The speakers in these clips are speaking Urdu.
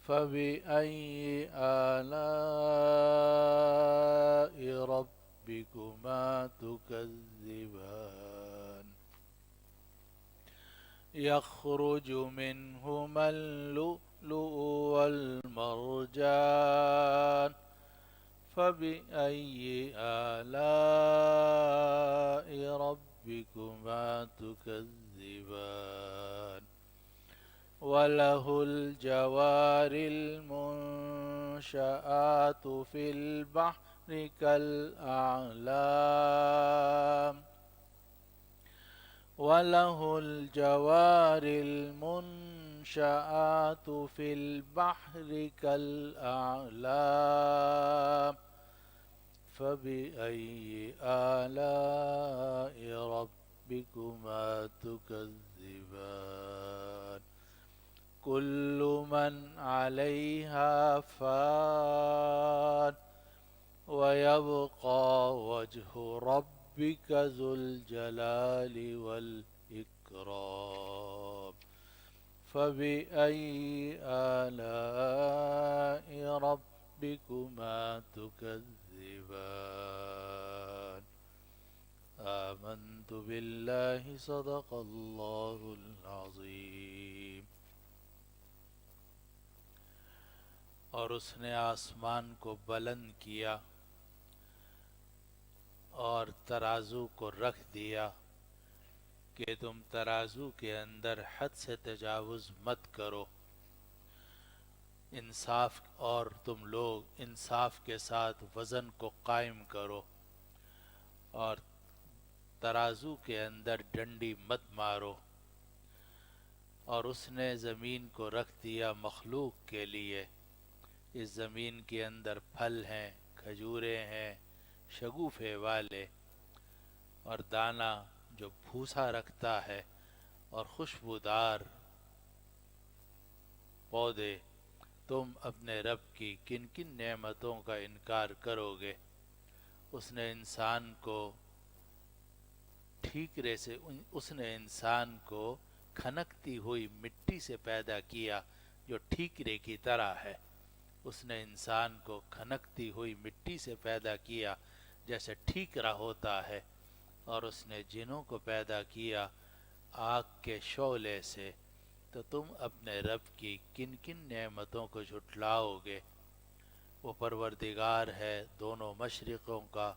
فبأي آلاء ربكما تكذبان يخرج منهما اللؤلؤ والمرجان فبأي آلاء ربكما تكذبان وله الجوار المنشآت في البحر كالأعلام وله الجوار المنشآت في البحر كالأعلام فبأي آلاء ربكما تكذبان كل من عليها فان ويبقى وجه ربك ذو الجلال والإكرام فبأي آلاء ربكما تكذبان آمنت بالله صدق الله العظيم. اور اس نے آسمان کو بلند کیا اور ترازو کو رکھ دیا کہ تم ترازو کے اندر حد سے تجاوز مت کرو، انصاف، اور تم لوگ انصاف کے ساتھ وزن کو قائم کرو، اور ترازو کے اندر ڈنڈی مت مارو. اور اس نے زمین کو رکھ دیا مخلوق کے لیے. اس زمین کے اندر پھل ہیں، کھجوریں ہیں شگوفے والے، اور دانہ جو بھوسا رکھتا ہے، اور خوشبودار پودے. تم اپنے رب کی کن کن نعمتوں کا انکار کرو گے؟ اس نے انسان کو کھنکتی ہوئی مٹی سے پیدا کیا جو ٹھیکرے کی طرح ہے. اس نے انسان کو کھنکتی ہوئی مٹی سے پیدا کیا جیسے ٹھیکرا ہوتا ہے، اور اس نے جنوں کو پیدا کیا آگ کے شعلے سے. تو تم اپنے رب کی کن کن نعمتوں کو جھٹلاؤ گے؟ وہ پروردگار ہے دونوں مشرقوں کا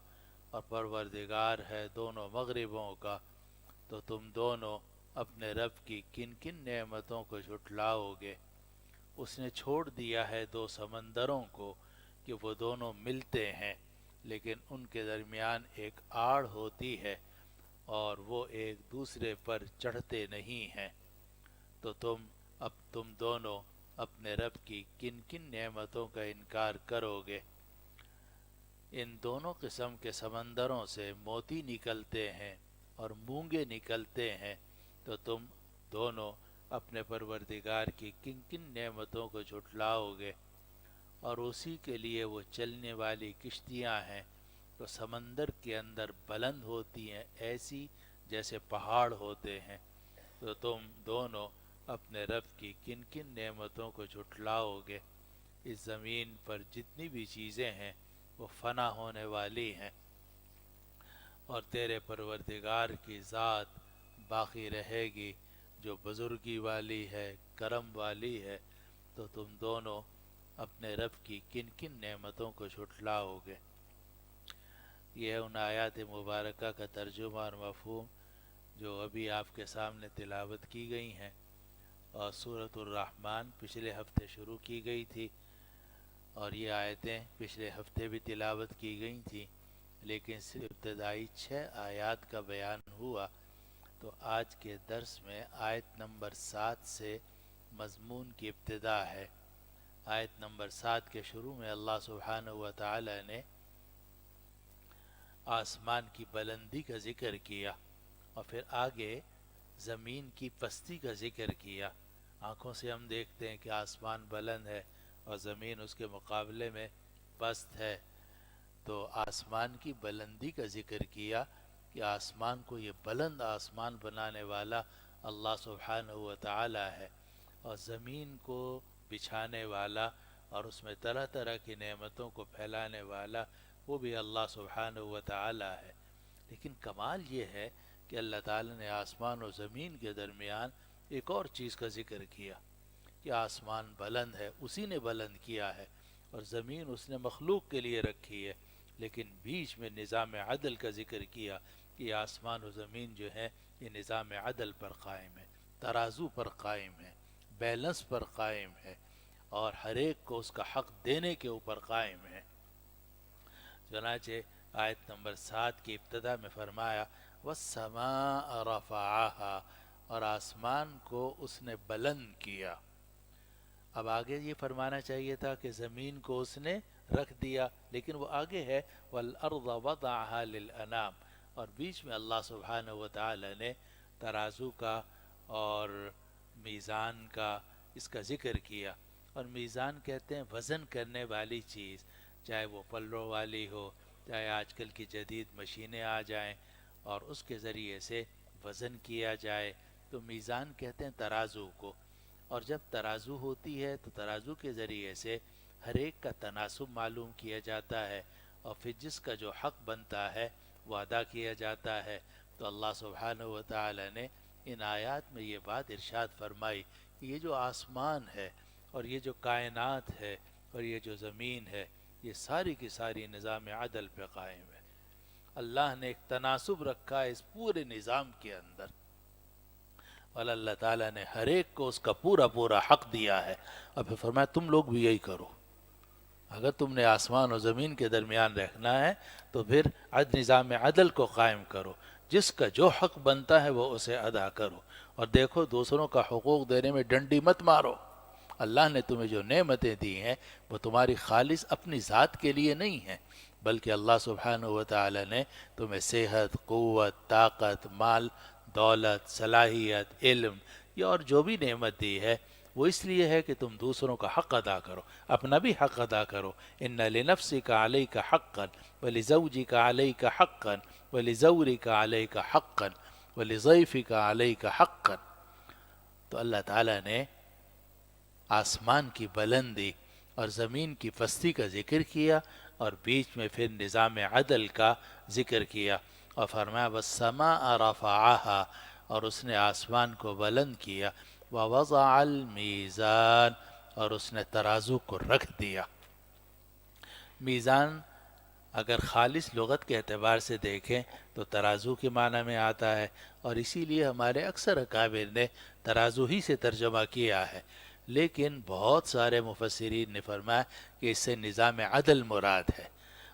اور پروردگار ہے دونوں مغربوں کا. تو تم دونوں اپنے رب کی کن کن نعمتوں کو جھٹلاؤ گے؟ اس نے چھوڑ دیا ہے دو سمندروں کو کہ وہ دونوں ملتے ہیں، لیکن ان کے درمیان ایک آڑ ہوتی ہے اور وہ ایک دوسرے پر چڑھتے نہیں ہیں. تو تم دونوں اپنے رب کی کن کن نعمتوں کا انکار کرو گے؟ ان دونوں قسم کے سمندروں سے موتی نکلتے ہیں اور مونگے نکلتے ہیں. تو تم دونوں اپنے پروردگار کی کن کن نعمتوں کو جھٹلاؤ گے؟ اور اسی کے لیے وہ چلنے والی کشتیاں ہیں جو سمندر کے اندر بلند ہوتی ہیں، ایسی جیسے پہاڑ ہوتے ہیں. تو تم دونوں اپنے رب کی کن کن نعمتوں کو جھٹلاؤ گے؟ اس زمین پر جتنی بھی چیزیں ہیں وہ فنا ہونے والی ہیں، اور تیرے پروردگار کی ذات باقی رہے گی جو بزرگی والی ہے، کرم والی ہے. تو تم دونوں اپنے رب کی کن کن نعمتوں کو جھٹلاؤ گے؟ یہ ہے ان آیات مبارکہ کا ترجمہ اور مفہوم جو ابھی آپ کے سامنے تلاوت کی گئی ہیں. اور سورۃ الرحمن پچھلے ہفتے شروع کی گئی تھی، اور یہ آیتیں پچھلے ہفتے بھی تلاوت کی گئی تھیں، لیکن صرف ابتدائی 6 آیات کا بیان ہوا. تو آج کے درس میں آیت نمبر 7 سے مضمون کی ابتدا ہے. آیت نمبر 7 کے شروع میں اللہ سبحانہ و تعالی نے آسمان کی بلندی کا ذکر کیا، اور پھر آگے زمین کی پستی کا ذکر کیا. آنکھوں سے ہم دیکھتے ہیں کہ آسمان بلند ہے اور زمین اس کے مقابلے میں پست ہے. تو آسمان کی بلندی کا ذکر کیا کہ آسمان کو یہ بلند آسمان بنانے والا اللہ سبحانہ و تعالی ہے، اور زمین کو بچھانے والا اور اس میں طرح طرح کی نعمتوں کو پھیلانے والا وہ بھی اللہ سبحانہ و تعالی ہے۔ لیکن کمال یہ ہے کہ اللہ تعالیٰ نے آسمان و زمین کے درمیان ایک اور چیز کا ذکر کیا کہ آسمان بلند ہے، اسی نے بلند کیا ہے، اور زمین اس نے مخلوق کے لیے رکھی ہے، لیکن بیچ میں نظام عدل کا ذکر کیا کہ آسمان و زمین جو ہے یہ نظام عدل پر قائم ہے، ترازو پر قائم ہے، بیلنس پر قائم ہے، اور ہر ایک کو اس کا حق دینے کے اوپر قائم ہے۔ چنانچہ آیت نمبر 7 کی ابتدا میں فرمایا وَالسَّمَاءَ رَفَعَهَا، اور آسمان کو اس نے بلند کیا۔ اب آگے یہ فرمانا چاہیے تھا کہ زمین کو اس نے رکھ دیا، لیکن وہ آگے ہے وَالْأَرْضَ وَضَعَهَا لِلْأَنَامِ، اور بیچ میں اللہ سبحانہ و تعالی نے ترازو کا اور میزان کا اس کا ذکر کیا۔ اور میزان کہتے ہیں وزن کرنے والی چیز، چاہے وہ پلوں والی ہو، چاہے آج کل کی جدید مشینیں آ جائیں اور اس کے ذریعے سے وزن کیا جائے، تو میزان کہتے ہیں ترازو کو۔ اور جب ترازو ہوتی ہے تو ترازو کے ذریعے سے ہر ایک کا تناسب معلوم کیا جاتا ہے، اور پھر جس کا جو حق بنتا ہے وہ ادا کیا جاتا ہے۔ تو اللہ سبحانہ و تعالی نے ان آیات میں یہ بات ارشاد فرمائی کہ یہ جو آسمان ہے اور یہ جو کائنات ہے اور یہ جو زمین ہے، یہ ساری کی ساری نظام عدل پہ قائم ہے۔ اللہ نے ایک تناسب رکھا ہے اس پورے نظام کے اندر، اور اللہ تعالیٰ نے ہر ایک کو اس کا پورا پورا حق دیا ہے۔ اور پھر فرمایا تم لوگ بھی یہی کرو، اگر تم نے آسمان و زمین کے درمیان رہنا ہے تو پھر نظام عدل کو قائم کرو، جس کا جو حق بنتا ہے وہ اسے ادا کرو، اور دیکھو دوسروں کا حقوق دینے میں ڈنڈی مت مارو۔ اللہ نے تمہیں جو نعمتیں دی ہیں وہ تمہاری خالص اپنی ذات کے لیے نہیں ہیں، بلکہ اللہ سبحانہ و تعالی نے تمہیں صحت، قوت، طاقت، مال، دولت، صلاحیت، علم، یہ اور جو بھی نعمت دی ہے وہ اس لیے ہے کہ تم دوسروں کا حق ادا کرو، اپنا بھی حق ادا کرو۔ ان لنفسک علیک حقا ولزوجک علیک حقا ولزورک علیک حقا ولضیفک علیک حقا۔ تو اللہ تعالیٰ نے آسمان کی بلندی اور زمین کی پستی کا ذکر کیا، اور بیچ میں پھر نظام عدل کا ذکر کیا، اور فرمایا وَالسَّمَاءَ رَفَعَهَا، اور اس نے آسمان کو بلند کیا، وَوَضَعَ الْمِيزَانَ، اور اس نے ترازو کو رکھ دیا۔ میزان اگر خالص لغت کے اعتبار سے دیکھیں تو ترازو کے معنی میں آتا ہے، اور اسی لیے ہمارے اکثر اکابر نے ترازو ہی سے ترجمہ کیا ہے، لیکن بہت سارے مفسرین نے فرمایا کہ اس سے نظام عدل مراد ہے،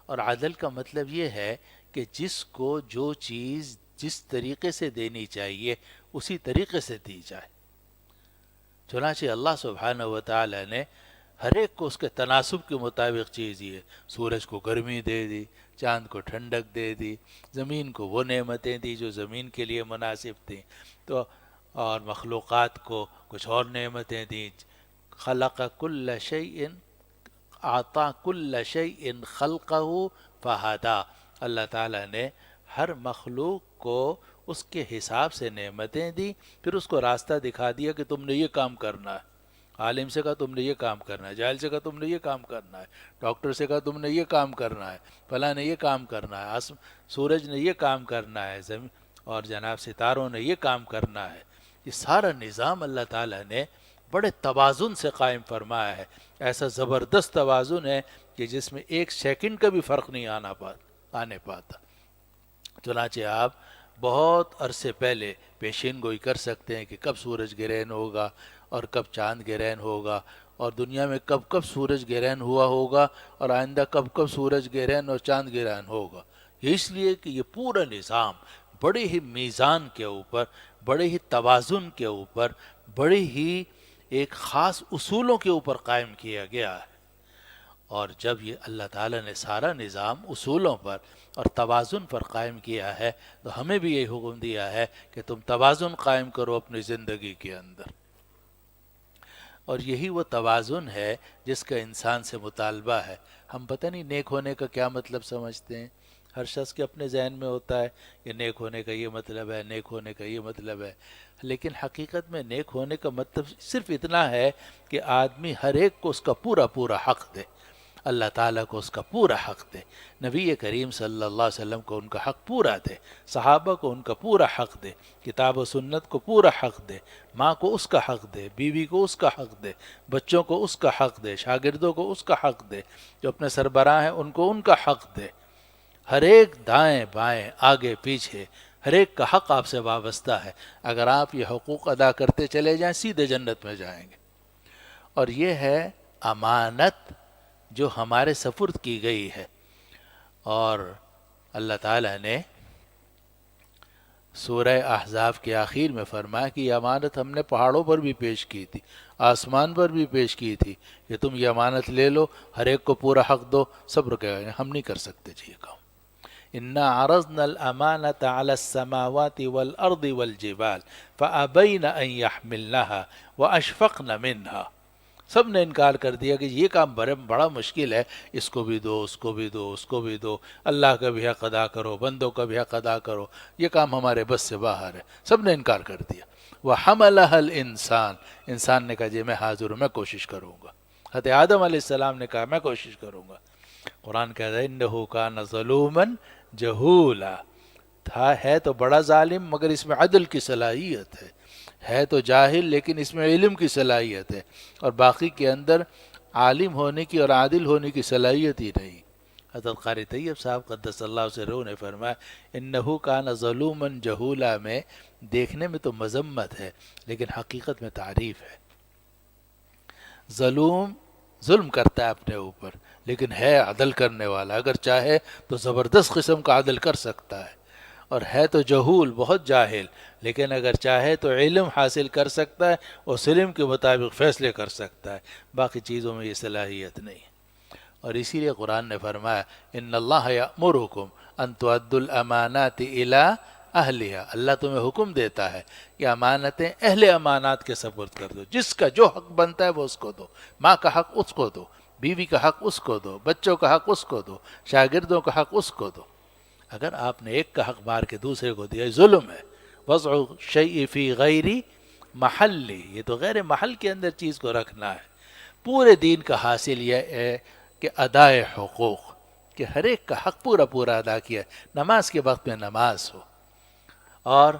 اور عدل کا مطلب یہ ہے کہ جس کو جو چیز جس طریقے سے دینی چاہیے اسی طریقے سے دی جائے۔ چنانچہ اللہ سبحانہ و تعالی نے ہر ایک کو اس کے تناسب کے مطابق چیز دی ہے، سورج کو گرمی دے دی، چاند کو ٹھنڈک دے دی، زمین کو وہ نعمتیں دی جو زمین کے لیے مناسب تھیں، تو اور مخلوقات کو کچھ اور نعمتیں دیں۔ خلق کل شیء، اعطا کل شیء خلقہ فہدا، اللہ تعالیٰ نے ہر مخلوق کو اس کے حساب سے نعمتیں دی، پھر اس کو راستہ دکھا دیا کہ تم نے یہ کام کرنا ہے۔ عالم سے کہا تم نے یہ کام کرنا ہے، جاہل سے کہا تم نے یہ کام کرنا ہے، ڈاکٹر سے کہا تم نے یہ کام کرنا ہے، فلاں نے یہ کام کرنا ہے، سورج نے یہ کام کرنا ہے، زمین اور جناب ستاروں نے یہ کام کرنا ہے۔ یہ سارا نظام اللہ تعالیٰ نے بڑے توازن سے قائم فرمایا ہے، ایسا زبردست توازن ہے کہ جس میں ایک سیکنڈ کا بھی فرق نہیں آنے پاتا۔ چنانچہ آپ بہت عرصے پہلے پیشین گوئی کر سکتے ہیں کہ کب سورج گرہن ہوگا اور کب چاند گرہن ہوگا، اور دنیا میں کب کب سورج گرہن ہوا ہوگا، اور آئندہ کب کب سورج گرہن اور چاند گرہن ہوگا۔ یہ اس لیے کہ یہ پورا نظام بڑے ہی میزان کے اوپر، بڑے ہی توازن کے اوپر، بڑے ہی ایک خاص اصولوں کے اوپر قائم کیا گیا ہے۔ اور جب یہ اللہ تعالیٰ نے سارا نظام اصولوں پر اور توازن پر قائم کیا ہے تو ہمیں بھی یہ حکم دیا ہے کہ تم توازن قائم کرو اپنی زندگی کے اندر۔ اور یہی وہ توازن ہے جس کا انسان سے مطالبہ ہے۔ ہم پتہ نہیں نیک ہونے کا کیا مطلب سمجھتے ہیں، ہر شخص کے اپنے ذہن میں ہوتا ہے کہ نیک ہونے کا یہ مطلب ہے، نیک ہونے کا یہ مطلب ہے، لیکن حقیقت میں نیک ہونے کا مطلب صرف اتنا ہے کہ آدمی ہر ایک کو اس کا پورا پورا حق دے، اللہ تعالیٰ کو اس کا پورا حق دے، نبی کریم صلی اللہ علیہ وسلم کو ان کا حق پورا دے، صحابہ کو ان کا پورا حق دے، کتاب و سنت کو پورا حق دے، ماں کو اس کا حق دے، بیوی کو اس کا حق دے، بچوں کو اس کا حق دے، شاگردوں کو اس کا حق دے، جو اپنے سربراہ ہیں ان کو ان کا حق دے، ہر ایک دائیں بائیں آگے پیچھے ہر ایک کا حق آپ سے وابستہ ہے، اگر آپ یہ حقوق ادا کرتے چلے جائیں سیدھے جنت میں جائیں گے۔ اور یہ ہے امانت جو ہمارے سپرد کی گئی ہے، اور اللہ تعالیٰ نے سورہ احزاب کے آخر میں فرمایا کہ یہ امانت ہم نے پہاڑوں پر بھی پیش کی تھی، آسمان پر بھی پیش کی تھی کہ تم یہ امانت لے لو، ہر ایک کو پورا حق دو، سب رکے گئے، ہم نہیں کر سکتے جی یہ کام۔ انا عرضنا الامانة على السماوات والارض والجبال فابين ان يحملنها واشفقن منها، سب نے انکار کر دیا کہ یہ کام بڑا مشکل ہے، اس کو بھی دو، اس کو بھی دو، اس کو بھی دو، اللہ کا بھی حق ادا کرو، بندوں کا بھی حق ادا کرو، یہ کام ہمارے بس سے باہر ہے، سب نے انکار کر دیا۔ وَحَمَلَهَا الْإِنسان، انسان نے کہا جی میں حاضر ہوں، میں کوشش کروں گا۔ حضرت آدم علیہ السلام نے کہا میں کوشش کروں گا۔ قرآن کہتا ہے اِنَّهُ كَانَ ظَلُومًا جَهُولًا، تھا ہے تو بڑا ظالم مگر اس میں عدل کی صلاحیت ہے تو جاہل لیکن اس میں علم کی صلاحیت ہے، اور باقی کے اندر عالم ہونے کی اور عادل ہونے کی صلاحیت ہی نہیں۔ حضرت قاری طیب صاحب قدس اللہ سرہ نے فرمایا انہو کان ظلوما جہولا میں دیکھنے میں تو مذمت ہے لیکن حقیقت میں تعریف ہے۔ ظلوم ظلم کرتا ہے اپنے اوپر لیکن ہے عدل کرنے والا، اگر چاہے تو زبردست قسم کا عدل کر سکتا ہے، اور ہے تو جہول بہت جاہل لیکن اگر چاہے تو علم حاصل کر سکتا ہے اور علم کے مطابق فیصلے کر سکتا ہے، باقی چیزوں میں یہ صلاحیت نہیں۔ اور اسی لیے قرآن نے فرمایا ان اللہ یأمرکم ان تؤدوا الامانات الی اہلیہا، اللہ تمہیں حکم دیتا ہے کہ امانتیں اہل امانات کے سپرد کر دو، جس کا جو حق بنتا ہے وہ اس کو دو، ماں کا حق اس کو دو، بیوی کا حق اس کو دو، بچوں کا حق اس کو دو، شاگردوں کا حق اس کو دو۔ اگر آپ نے ایک کا حق مار کے دوسرے کو دیا ظلم ہے۔ وضع الشیء فی غیر محلی، یہ تو غیر محل کے اندر چیز کو رکھنا ہے۔ پورے دین کا حاصل یہ ہے کہ ادائے حقوق، کہ ہر ایک کا حق پورا پورا ادا کیا، نماز کے وقت میں نماز ہو، اور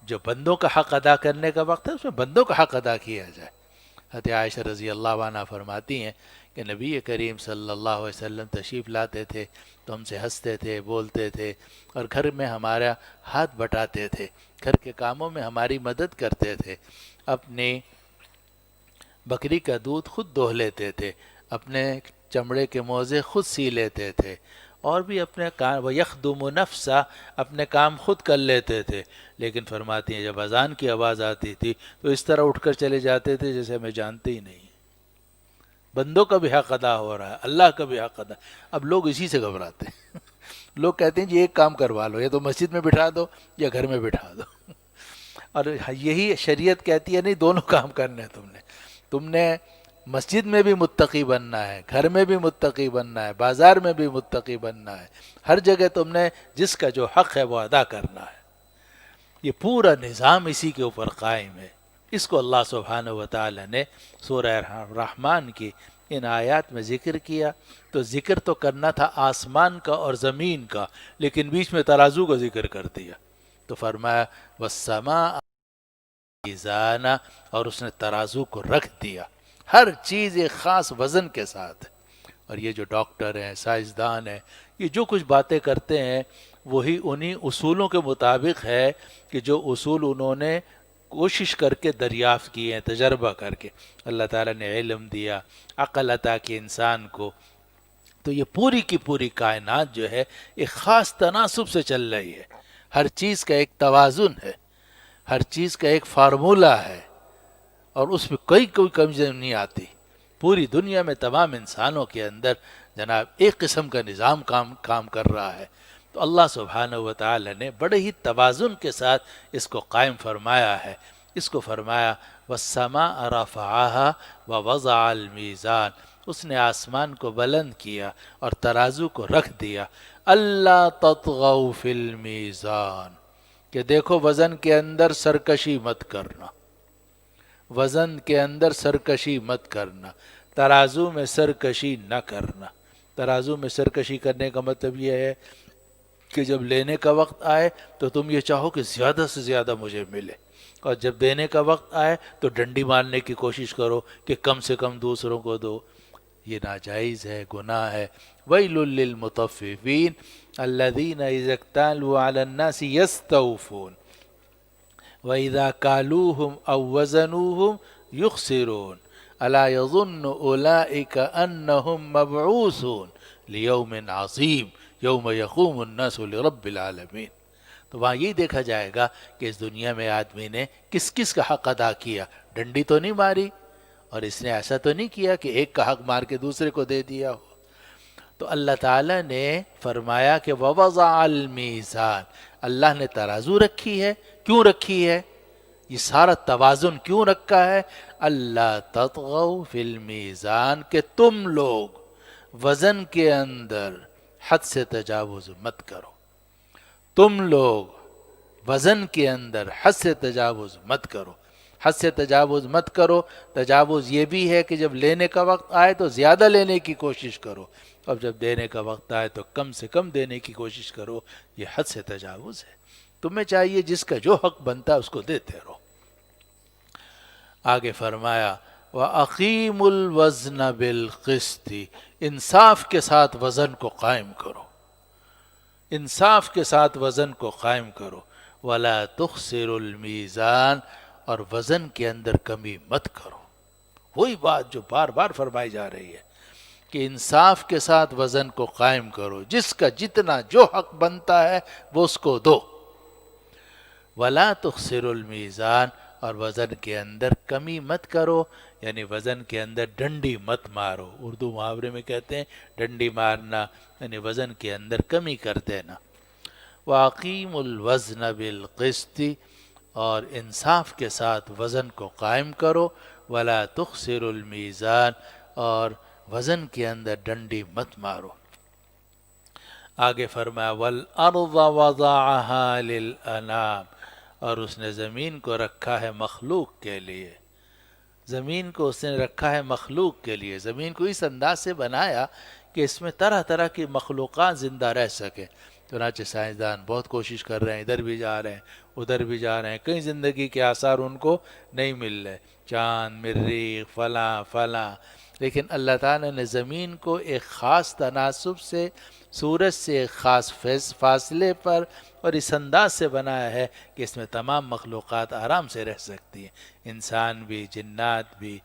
جو بندوں کا حق ادا کرنے کا وقت ہے اس میں بندوں کا حق ادا کیا جائے۔ حضرت عائشہ رضی اللہ عنہ فرماتی ہیں کہ نبی کریم صلی اللہ علیہ وسلم تشریف لاتے تھے تو ہم سے ہنستے تھے، بولتے تھے، اور گھر میں ہمارا ہاتھ بٹاتے تھے، گھر کے کاموں میں ہماری مدد کرتے تھے، اپنی بکری کا دودھ خود دوہ لیتے تھے، اپنے چمڑے کے موزے خود سی لیتے تھے، اور بھی اپنے کام وَيَخْدُمُ نَفْسَ، اپنے کام خود کر لیتے تھے، لیکن فرماتی ہیں جب اذان کی آواز آتی تھی تو اس طرح اٹھ کر چلے جاتے تھے جیسے ہمیں جانتے ہی نہیں، بندوں کا بھی حق ادا ہو رہا ہے، اللہ کا بھی حق ادا۔ اب لوگ اسی سے گھبراتے ہیں لوگ کہتے ہیں جی ایک کام کروا لو، یا تو مسجد میں بٹھا دو یا گھر میں بٹھا دو اور یہی شریعت کہتی ہے نہیں، دونوں کام کرنے ہیں تم نے مسجد میں بھی متقی بننا ہے، گھر میں بھی متقی بننا ہے، بازار میں بھی متقی بننا ہے، ہر جگہ تم نے جس کا جو حق ہے وہ ادا کرنا ہے۔ یہ پورا نظام اسی کے اوپر قائم ہے۔ اس کو اللہ سبحانہ وتعالی نے سورہ رحمان کی ان آیات میں ذکر کیا، تو ذکر تو کرنا تھا آسمان کا اور زمین کا، لیکن بیچ میں ترازو کا ذکر کر دیا، تو فرمایا والسماء میزانا، اور اس نے ترازو کو رکھ دیا، ہر چیز ایک خاص وزن کے ساتھ۔ اور یہ جو ڈاکٹر ہیں، سائنسدان ہیں، یہ جو کچھ باتیں کرتے ہیں وہی انہی اصولوں کے مطابق ہے کہ جو اصول انہوں نے کوشش کر کے دریافت کیے ہیں، تجربہ کر کے۔ اللہ تعالیٰ نے علم دیا، عقل عطا کی انسان کو، تو یہ پوری کی پوری کائنات جو ہے ایک خاص تناسب سے چل رہی ہے، ہر چیز کا ایک توازن ہے، ہر چیز کا ایک فارمولہ ہے، اور اس میں کوئی کمی نہیں آتی۔ پوری دنیا میں تمام انسانوں کے اندر جناب ایک قسم کا نظام کام کر رہا ہے، تو اللہ سبحانہ وتعالی نے بڑے ہی توازن کے ساتھ اس کو قائم فرمایا ہے۔ اس کو فرمایا والسماء رفعها ووضع المیزان، اس نے آسمان کو بلند کیا اور ترازو کو رکھ دیا، اللہ تطغوا فی المیزان، کہ دیکھو وزن کے اندر سرکشی مت کرنا، وزن کے اندر سرکشی مت کرنا، ترازو میں سرکشی نہ کرنا۔ ترازو میں سرکشی کرنے کا مطلب یہ ہے کہ جب لینے کا وقت آئے تو تم یہ چاہو کہ زیادہ سے زیادہ مجھے ملے، اور جب دینے کا وقت آئے تو ڈنڈی مارنے کی کوشش کرو کہ کم سے کم دوسروں کو دو۔ یہ ناجائز ہے، گناہ ہے۔ ویل للمطففین الذین اذا اکتالوا علی الناس یستوفون وَإِذَا كَالُوهُمْ أَوْ وَزَنُوهُمْ يُخْسِرُونَ أَلَا يَظُنُّ أُولَئِكَ أَنَّهُمْ مَبْعُوثُونَ لِيَوْمٍ عَظِيمٍ يَوْمَ يَقُومُ النَّاسُ لِرَبِّ الْعَالَمِينَ۔ تو وہاں یہی دیکھا جائے گا کہ اس دنیا میں آدمی نے کس کس کا حق ادا کیا۔ ڈنڈی تو نہیں ماری، اور اس نے ایسا تو نہیں کیا کہ ایک کا حق مار کے دوسرے کو دے دیا ہو۔ تو اللہ تعالیٰ نے فرمایا کہ وَوَضَعَ الْمِيزَانَ، اللہ نے ترازو رکھی ہے۔ کیوں رکھی ہے؟ یہ سارا توازن کیوں رکھا ہے؟ اللہ تطغوا فی المیزان، کہ تم لوگ وزن کے اندر حد سے تجاوز مت کرو، تم لوگ وزن کے اندر حد سے تجاوز مت کرو۔ حد سے تجاوز مت کرو، تجاوز یہ بھی ہے کہ جب لینے کا وقت آئے تو زیادہ لینے کی کوشش کرو، اور جب دینے کا وقت آئے تو کم سے کم دینے کی کوشش کرو۔ یہ حد سے تجاوز ہے۔ تمہیں چاہیے جس کا جو حق بنتا ہے اس کو دیتے رہو۔ آگے فرمایا وَأَقِيمُوا الْوَزْنَ بِالْقِسْطِ، انصاف کے ساتھ وزن کو قائم کرو، انصاف کے ساتھ وزن کو قائم کرو۔ وَلَا تُخْسِرُوا الْمِيزَانَ، اور وزن کے اندر کمی مت کرو۔ وہی بات جو بار بار فرمائی جا رہی ہے کہ انصاف کے ساتھ وزن کو قائم کرو، جس کا جتنا جو حق بنتا ہے وہ اس کو دو۔ وَلَا تُخْسِرُوا الْمِيزَانَ، اور وزن کے اندر کمی مت کرو، یعنی وزن کے اندر ڈنڈی مت مارو۔ اردو محاورے میں کہتے ہیں ڈنڈی مارنا، یعنی وزن کے اندر کمی کر دینا۔ وَأَقِيمُوا الْوَزْنَ بِالْقِسْطِ، اور انصاف کے ساتھ وزن کو قائم کرو۔ وَلَا تُخْسِرُوا الْمِيزَانَ، اور وزن کے اندر ڈنڈی مت مارو۔ آگے فرمایا وَالْأَرْضَ وَضَعَهَا لِلْأَنَامِ، اور اس نے زمین کو رکھا ہے مخلوق کے لیے۔ زمین کو اس نے رکھا ہے مخلوق کے لیے۔ زمین کو اس انداز سے بنایا کہ اس میں طرح طرح کی مخلوقات زندہ رہ سکے۔ چنانچہ سائنسدان بہت کوشش کر رہے ہیں، ادھر بھی جا رہے ہیں ادھر بھی جا رہے ہیں، کئی زندگی کے آثار ان کو نہیں مل رہے، چاند، مریخ، فلاں فلاں، لیکن اللہ تعالیٰ نے زمین کو ایک خاص تناسب سے، سورج سے ایک خاص فاصلے پر اور اس انداز سے بنایا ہے کہ اس میں تمام مخلوقات آرام سے رہ سکتی ہیں، انسان بھی، جنات بھی،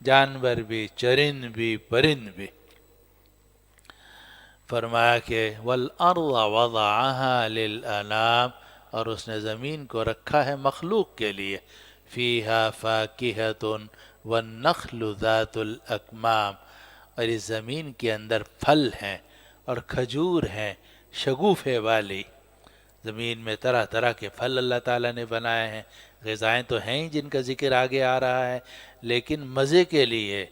جانور بھی، چرند بھی، پرند بھی۔ فرمایا کہ وَالْأَرْضَ وَضَعَهَا لِلْأَنَامِ، اور اس نے زمین کو رکھا ہے مخلوق کے لیے۔ فِيهَا فَاكِهَةٌ وَالنَّخْلُ ذَاتُ الْأَكْمَامِ، اور اس زمین کے اندر پھل ہیں اور کھجور ہیں شگوفے والی۔ زمین میں طرح طرح کے پھل اللہ تعالیٰ نے بنائے ہیں، غذائیں تو ہیں ہی جن کا ذکر آگے آ رہا ہے، لیکن مزے کے لیے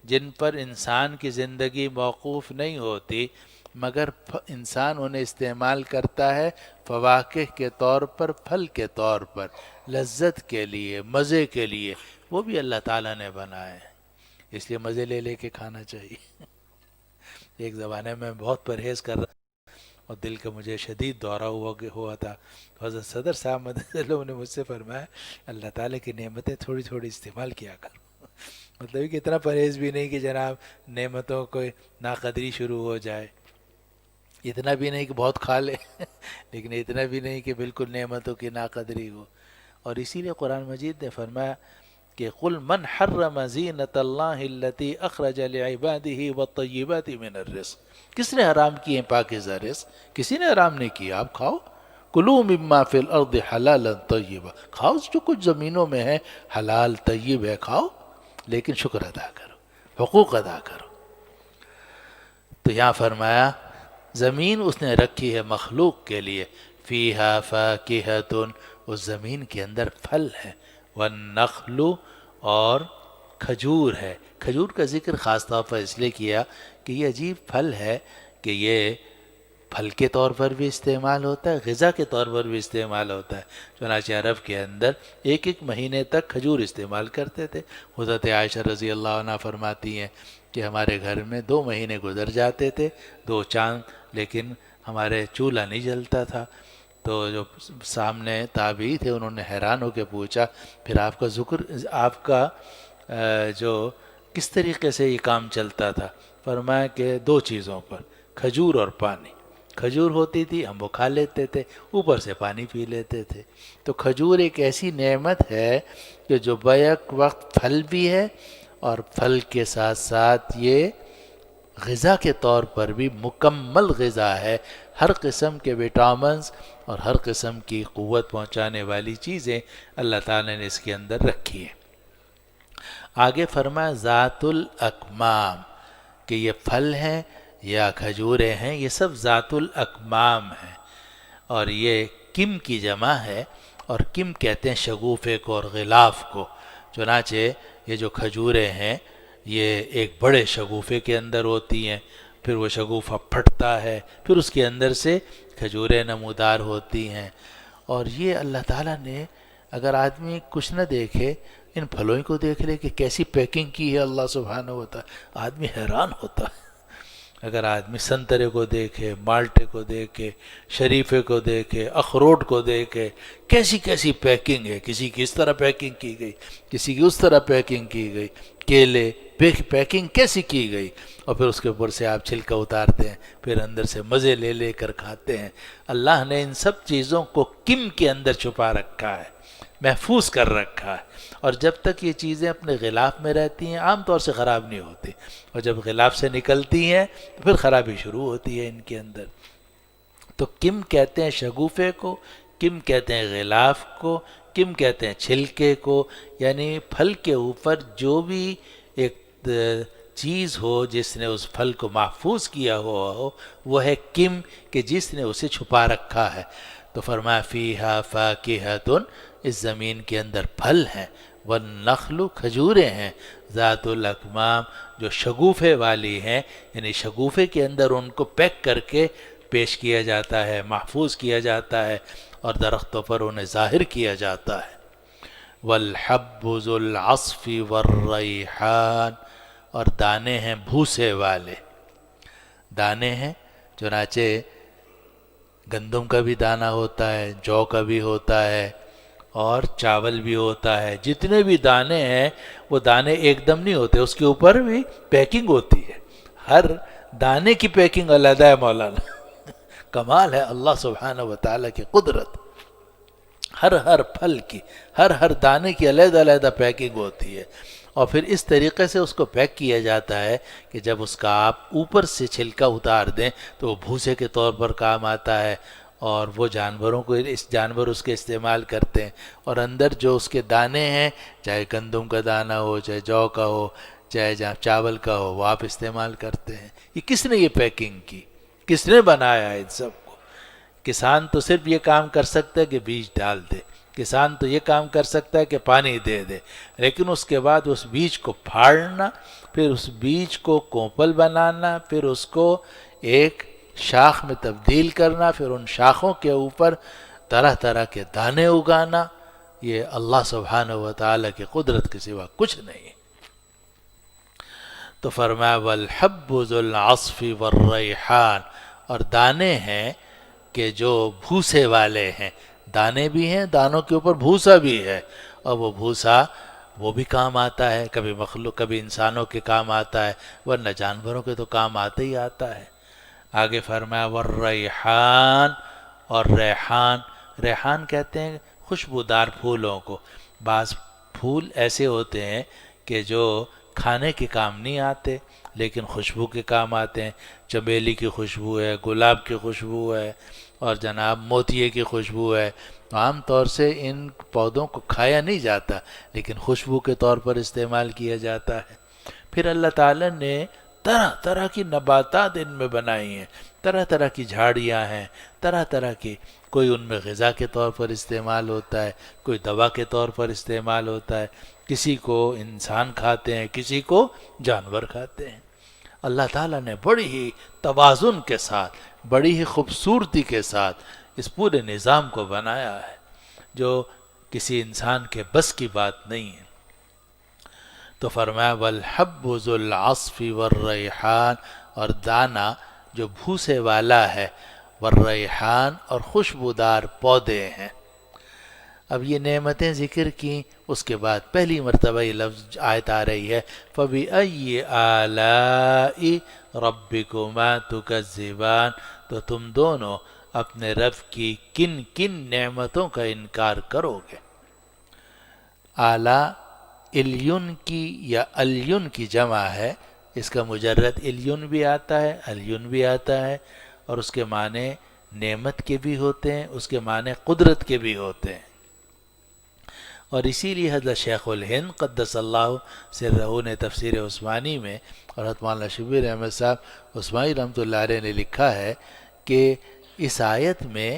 جن پر انسان کی زندگی موقوف نہیں ہوتی، مگر انسان انہیں استعمال کرتا ہے فواکہ کے طور پر، پھل کے طور پر، لذت کے لیے، مزے کے لیے، وہ بھی اللہ تعالیٰ نے بنائے ہیں، اس لیے مزے لے لے کے کھانا چاہیے۔ ایک زمانے میں بہت پرہیز کر رہا اور دل کا مجھے شدید دورہ ہوا تھا، حضرت صدر صاحب مدد اللہ نے مجھ سے فرمایا اللہ تعالیٰ کی نعمتیں تھوڑی تھوڑی استعمال کیا کر، مطلب کہ اتنا پرہیز بھی نہیں کہ جناب نعمتوں کو ناقدری شروع ہو جائے، اتنا بھی نہیں کہ بہت کھا لے لیکن اتنا بھی نہیں کہ بالکل نعمتوں کی ناقدری ہو۔ اور اسی لیے قرآن مجید نے فرمایا کہ قُلْ مَنْ حَرَّمَ زِينَةَ اللَّهِ الَّتِي أَخْرَجَ لِعِبَادِهِ وَالطَّيِّبَاتِ مِنَ الرِّزْقِ، کس نے حرام کیے ہیں پاکیزہ رزق؟ کسی نے حرام نہیں کیا، آپ کھاؤ۔ کُلُوا مِمَّا فِي الْأَرْضِ حَلَالًا طَيِّبًا، کھاؤ جو کچھ زمینوں میں ہے حلال طیب ہے، کھاؤ، لیکن شکر ادا کرو، حقوق ادا کرو۔ تو یہاں فرمایا زمین اس نے رکھی ہے مخلوق کے لیے، فیہا فاکہۃ، اس زمین کے اندر پھل ہے، والنخل اور کھجور ہے۔ کھجور کا ذکر خاص طور پر اس لیے کیا کہ یہ عجیب پھل ہے کہ یہ پھل کے طور پر بھی استعمال ہوتا ہے، غذا کے طور پر بھی استعمال ہوتا ہے۔ چنانچہ عرب کے اندر ایک ایک مہینے تک کھجور استعمال کرتے تھے۔ حضرت عائشہ رضی اللہ عنہ فرماتی ہیں کہ ہمارے گھر میں 2 مہینے گزر جاتے تھے، 2 چاند، لیکن ہمارے چولہا نہیں جلتا تھا۔ تو جو سامنے تابعی تھے انہوں نے حیران ہو کے پوچھا پھر آپ کا جو کس طریقے سے یہ کام چلتا تھا؟ فرمایا کہ 2 چیزوں پر، کھجور اور پانی۔ کھجور ہوتی تھی ہم وہ کھا لیتے تھے، اوپر سے پانی پی لیتے تھے۔ تو کھجور ایک ایسی نعمت ہے کہ جو بیک وقت پھل بھی ہے اور پھل کے ساتھ ساتھ یہ غذا کے طور پر بھی مکمل غذا ہے۔ ہر قسم کے وٹامنز اور ہر قسم کی قوت پہنچانے والی چیزیں اللہ تعالیٰ نے اس کے اندر رکھی ہیں۔ آگے فرمایا ذات الاکمام، کہ یہ پھل ہیں یا کھجوریں ہیں، یہ سب ذات الاکمام ہیں، اور یہ کم کی جمع ہے، اور کم کہتے ہیں شگوفے کو اور غلاف کو۔ چنانچہ یہ جو کھجوریں ہیں یہ ایک بڑے شگوفے کے اندر ہوتی ہیں، پھر وہ شگوفہ پھٹتا ہے، پھر اس کے اندر سے کھجوریں نمودار ہوتی ہیں۔ اور یہ اللہ تعالیٰ نے، اگر آدمی کچھ نہ دیکھے، ان پھلوں کو دیکھ لے کہ کیسی پیکنگ کی ہے اللہ سبحانہ و تعالیٰ، آدمی حیران ہوتا ہے۔ اگر آدمی سنترے کو دیکھے، مالٹے کو دیکھے، شریفے کو دیکھے، اخروٹ کو دیکھے، کیسی کیسی پیکنگ ہے، کسی کی اس طرح پیکنگ کی گئی، کسی کی اس طرح پیکنگ کی گئی، کیلے پیکنگ کیسی کی گئی، اور پھر اس کے اوپر سے آپ چھلکا اتارتے ہیں، پھر اندر سے مزے لے لے کر کھاتے ہیں۔ اللہ نے ان سب چیزوں کو کم کے اندر چھپا رکھا ہے، محفوظ کر رکھا ہے، اور جب تک یہ چیزیں اپنے غلاف میں رہتی ہیں عام طور سے خراب نہیں ہوتی، اور جب غلاف سے نکلتی ہیں تو پھر خرابی شروع ہوتی ہے ان کے اندر۔ تو کم کہتے ہیں شگوفے کو، کم کہتے ہیں غلاف کو، کم کہتے ہیں چھلکے کو، یعنی پھل کے اوپر جو بھی ایک چیز ہو جس نے اس پھل کو محفوظ کیا ہوا ہو، وہ ہے کم، کہ جس نے اسے چھپا رکھا ہے۔ تو فرمایا فیہا فاکہۃ، اس زمین کے اندر پھل ہیں، والنخل کھجوریں ہیں، ذات الاکمام جو شگوفے والی ہیں، یعنی شگوفے کے اندر ان کو پیک کر کے پیش کیا جاتا ہے، محفوظ کیا جاتا ہے، اور درختوں پر انہیں ظاہر کیا جاتا ہے۔ والحب ذو العصف والریحان، اور دانے ہیں بھوسے والے، دانے ہیں، چنانچہ گندم کا بھی دانہ ہوتا ہے، جو کا بھی ہوتا ہے، اور چاول بھی ہوتا ہے۔ جتنے بھی دانے ہیں وہ دانے ایک دم نہیں ہوتے، اس کے اوپر بھی پیکنگ ہوتی ہے، ہر دانے کی پیکنگ علیحدہ ہے مولانا۔ کمال ہے اللہ سبحانہ و تعالیٰ کی قدرت، ہر پھل کی، ہر دانے کی علیحدہ علیحدہ پیکنگ ہوتی ہے، اور پھر اس طریقے سے اس کو پیک کیا جاتا ہے کہ جب اس کا آپ اوپر سے چھلکا اتار دیں تو وہ بھوسے کے طور پر کام آتا ہے، اور وہ جانوروں کو جانور اس کے استعمال کرتے ہیں، اور اندر جو اس کے دانے ہیں، چاہے گندم کا دانہ ہو، چاہے جو کا ہو، چاہے چاول کا ہو، وہ آپ استعمال کرتے ہیں۔ یہ کس نے یہ پیکنگ کی، کس نے بنایا ہے ان سب کو؟ کسان تو صرف یہ کام کر سکتا ہے کہ بیج ڈال دے، کسان تو یہ کام کر سکتا ہے کہ پانی دے دے، لیکن اس کے بعد اس بیج کو پھاڑنا، پھر اس بیج کو کوپل بنانا، پھر اس کو ایک شاخ میں تبدیل کرنا، پھر ان شاخوں کے اوپر طرح طرح کے دانے اگانا، یہ اللہ سبحانہ و تعالیٰ کی قدرت کے سوا کچھ نہیں۔ تو فرمایا والحب ذو العصف والریحان، اور دانے ہیں کہ جو بھوسے والے ہیں، دانے بھی ہیں، دانوں کے اوپر بھوسا بھی ہے، اور وہ بھوسا وہ بھی کام آتا ہے، کبھی مخلوق کبھی انسانوں کے کام آتا ہے، ورنہ جانوروں کے تو کام آتا ہی آتا ہے۔ آگے فرمایا والریحان، اور ریحان، ریحان کہتے ہیں خوشبودار پھولوں کو۔ بعض پھول ایسے ہوتے ہیں کہ جو کھانے کے کام نہیں آتے لیکن خوشبو کے کام آتے ہیں، چمیلی کی خوشبو ہے، گلاب کی خوشبو ہے، اور جناب موتیے کی خوشبو ہے۔ تو عام طور سے ان پودوں کو کھایا نہیں جاتا لیکن خوشبو کے طور پر استعمال کیا جاتا ہے۔ پھر اللہ تعالیٰ نے طرح طرح کی نباتات ان میں بنائی ہیں، طرح طرح کی جھاڑیاں ہیں، طرح طرح کی کوئی ان میں غذا کے طور پر استعمال ہوتا ہے، کوئی دوا کے طور پر استعمال ہوتا ہے، کسی کو انسان کھاتے ہیں، کسی کو جانور کھاتے ہیں۔ اللہ تعالیٰ نے بڑی ہی توازن کے ساتھ، بڑی ہی خوبصورتی کے ساتھ اس پورے نظام کو بنایا ہے، جو کسی انسان کے بس کی بات نہیں ہے۔ تو فرمایا والحب ذو العصف والریحان، اور دانا جو بھوسے والا ہے، والریحان اور خوشبودار پودے ہیں۔ اب یہ نعمتیں ذکر کی، اس کے بعد پہلی مرتبہ یہ لفظ آیت آ رہی ہے فَبِأَيِّ آلَاءِ رَبِّكُمَا تُكَذِّبَانِ، تو تم دونوں اپنے رب کی کن کن نعمتوں کا انکار کرو گے۔ اعلیٰ الیون کی یا الیون کی جمع ہے، اس کا مجرد الیون بھی آتا ہے، الیون بھی آتا ہے، اور اس کے معنی نعمت کے بھی ہوتے ہیں، اس کے معنی قدرت کے بھی ہوتے ہیں۔ اور اسی لیے حضرت شیخ الہند قدس اللہ سرہ نے تفسیر عثمانی میں، اور حضرت مولانا شبیر احمد صاحب عثمانی رحمۃ اللہ علیہ نے لکھا ہے کہ اس آیت میں